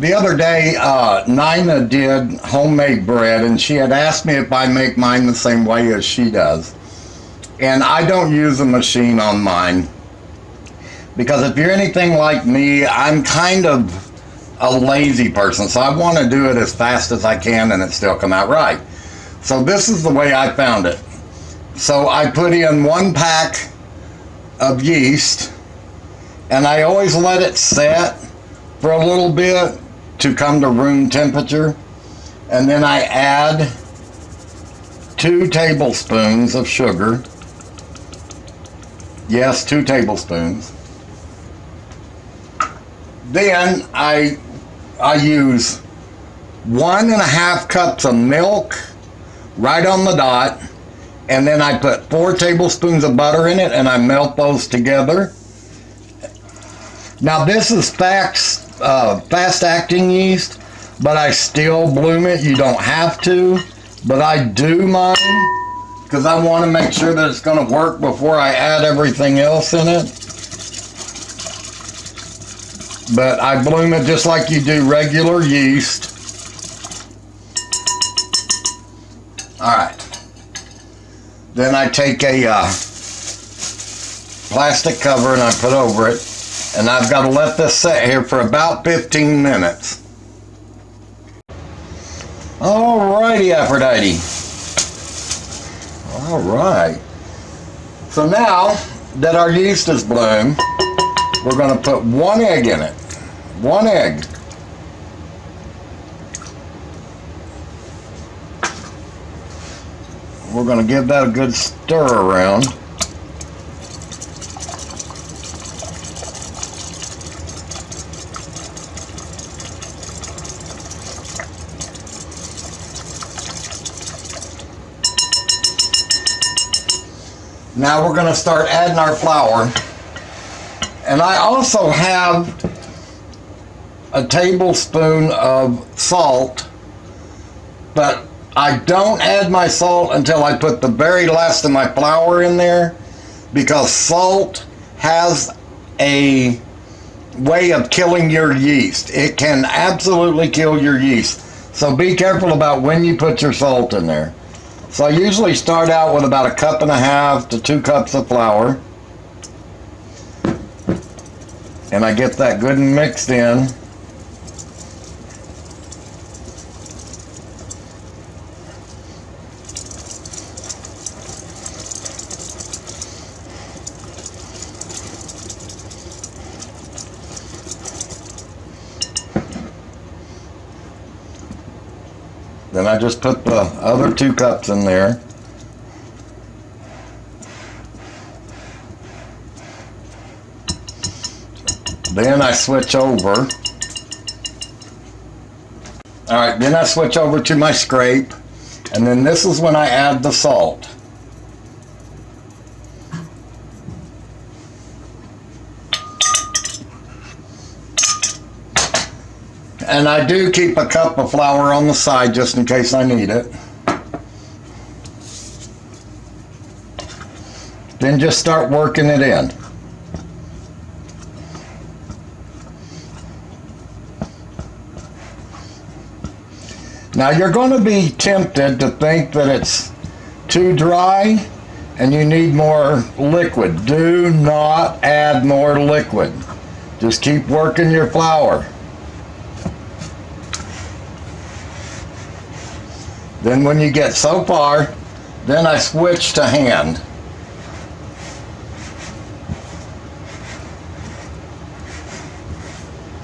The other day, Nina did homemade bread, and she had asked me if I make mine the same way as she does. And I don't use a machine on mine, because if you're anything like me, I'm kind of a lazy person, so I want to do it as fast as I can and it still come out right. So this is the way I found it. So I put in 1 pack of yeast, and I always let it set for a little bit to come to room temperature, and then I add 2 tablespoons of sugar. Yes, 2 tablespoons. Then I use 1.5 cups of milk right on the dot, and then I put 4 tablespoons of butter in it, and I melt those together. Now this is fast-acting yeast, but I still bloom it. You don't have to, but I do mine because I want to make sure that it's going to work before I add everything else in it. But I bloom it just like you do regular yeast. Alright. Then I take a plastic cover and I put over it. And I've got to let this sit here for about 15 minutes. Alrighty, Aphrodite. Alright. So now that our yeast is bloomed, we're going to put 1 egg in it. 1 egg. We're going to give that a good stir around. Now we're going to start adding our flour. And I also have a tablespoon of salt, but I don't add my salt until I put the very last of my flour in there, because salt has a way of killing your yeast. It can absolutely kill your yeast. So be careful about when you put your salt in there. So I usually start out with about 1.5 to 2 cups of flour. And I get that good and mixed in. Then I just put the other 2 cups in there. Then I switch over. Alright, then I switch over to my scrape. And then this is when I add the salt. And I do keep a cup of flour on the side just in case I need it. Then just start working it in. Now you're going to be tempted to think that it's too dry and you need more liquid. Do not add more liquid. Just keep working your flour. Then when you get so far, then I switch to hand.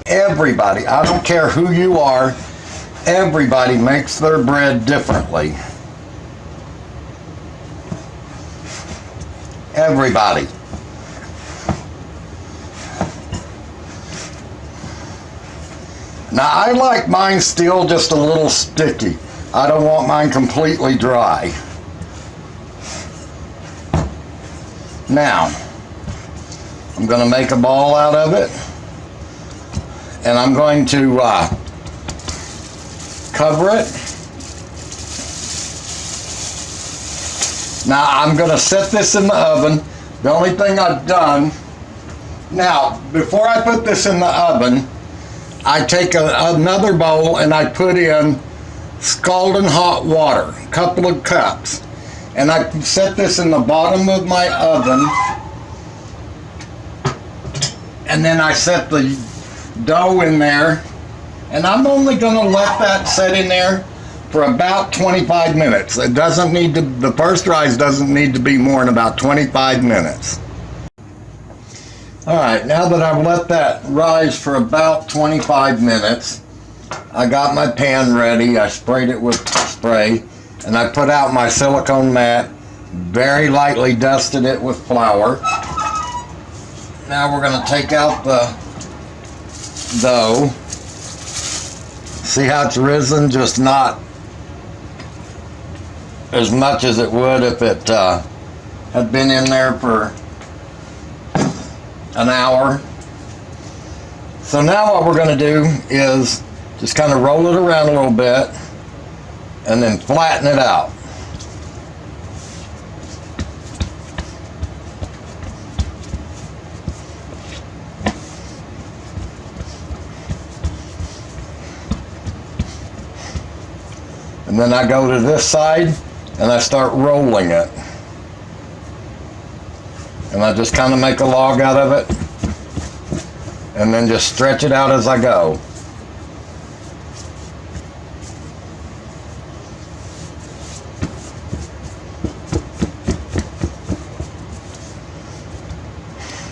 Everybody, I don't care who you are, everybody makes their bread differently. Everybody. Now I like mine still just a little sticky. I don't want mine completely dry. Now, I'm going to make a ball out of it, and I'm going to cover it. Now I'm going to set this in the oven. The only thing I've done, now before I put this in the oven, I take another bowl and I put in scalding hot water, a couple of cups. And I set this in the bottom of my oven. And then I set the dough in there. And I'm only going to let that set in there for about 25 minutes. It doesn't need to, the first rise doesn't need to be more than about 25 minutes. All right, now that I've let that rise for about 25 minutes, I got my pan ready. I sprayed it with spray, and I put out my silicone mat, very lightly dusted it with flour. Now we're going to take out the dough. See how it's risen? Just not as much as it would if it had been in there for an hour. So now what we're going to do is just kind of roll it around a little bit and then flatten it out. And then I go to this side and I start rolling it. And I just kind of make a log out of it and then just stretch it out as I go.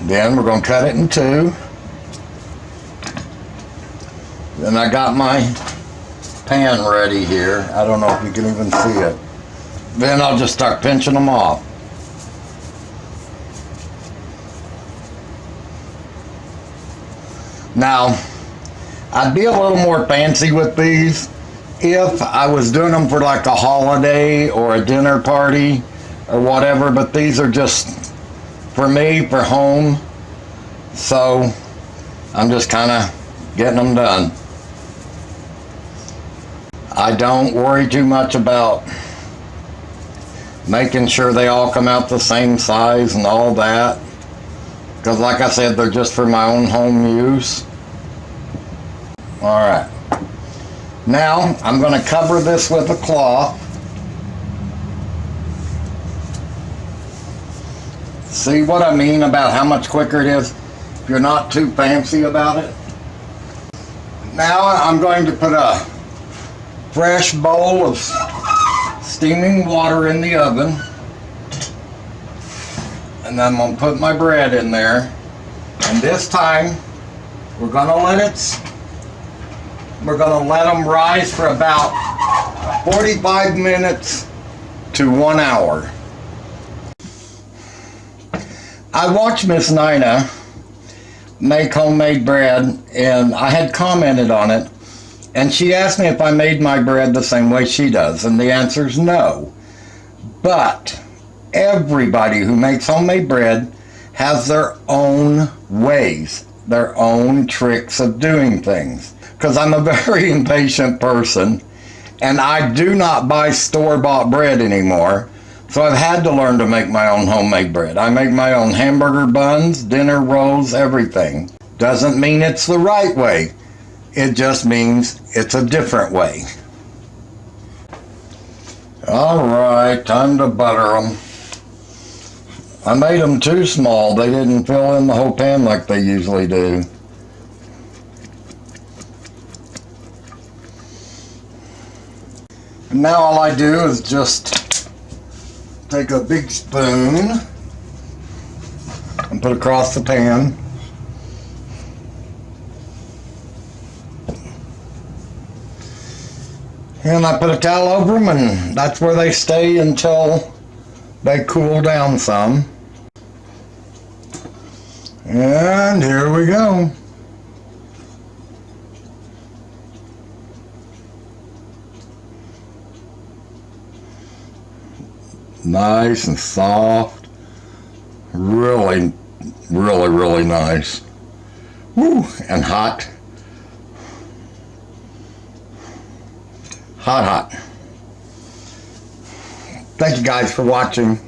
Then we're going to cut it in two. Then I got my pan ready here. I don't know if you can even see it. Then I'll just start pinching them off. Now, I'd be a little more fancy with these if I was doing them for like a holiday or a dinner party or whatever, but these are just for me, for home. So I'm just kind of getting them done. I don't worry too much about making sure they all come out the same size and all that, because like I said, they're just for my own home use. All right, now I'm going to cover this with a cloth. See what I mean about how much quicker it is if you're not too fancy about it? Now I'm going to put a fresh bowl of steaming water in the oven, and then I'm going to put my bread in there, and this time we're going to let them rise for about 45 minutes to 1 hour. I watched Miss Nina make homemade bread, and I had commented on it, and she asked me if I made my bread the same way she does, and the answer is no. But everybody who makes homemade bread has their own ways, their own tricks of doing things. Because I'm a very impatient person, and I do not buy store-bought bread anymore. So I've had to learn to make my own homemade bread. I make my own hamburger buns, dinner rolls, everything. Doesn't mean it's the right way. It just means it's a different way. All right, time to butter them. I made them too small. They didn't fill in the whole pan like they usually do. And now all I do is just take a big spoon and put across the pan. And I put a towel over them, and that's where they stay until they cool down some. And here we go. Nice and soft. Really, really, really nice. Woo, and hot. Hot, hot. Thank you guys for watching.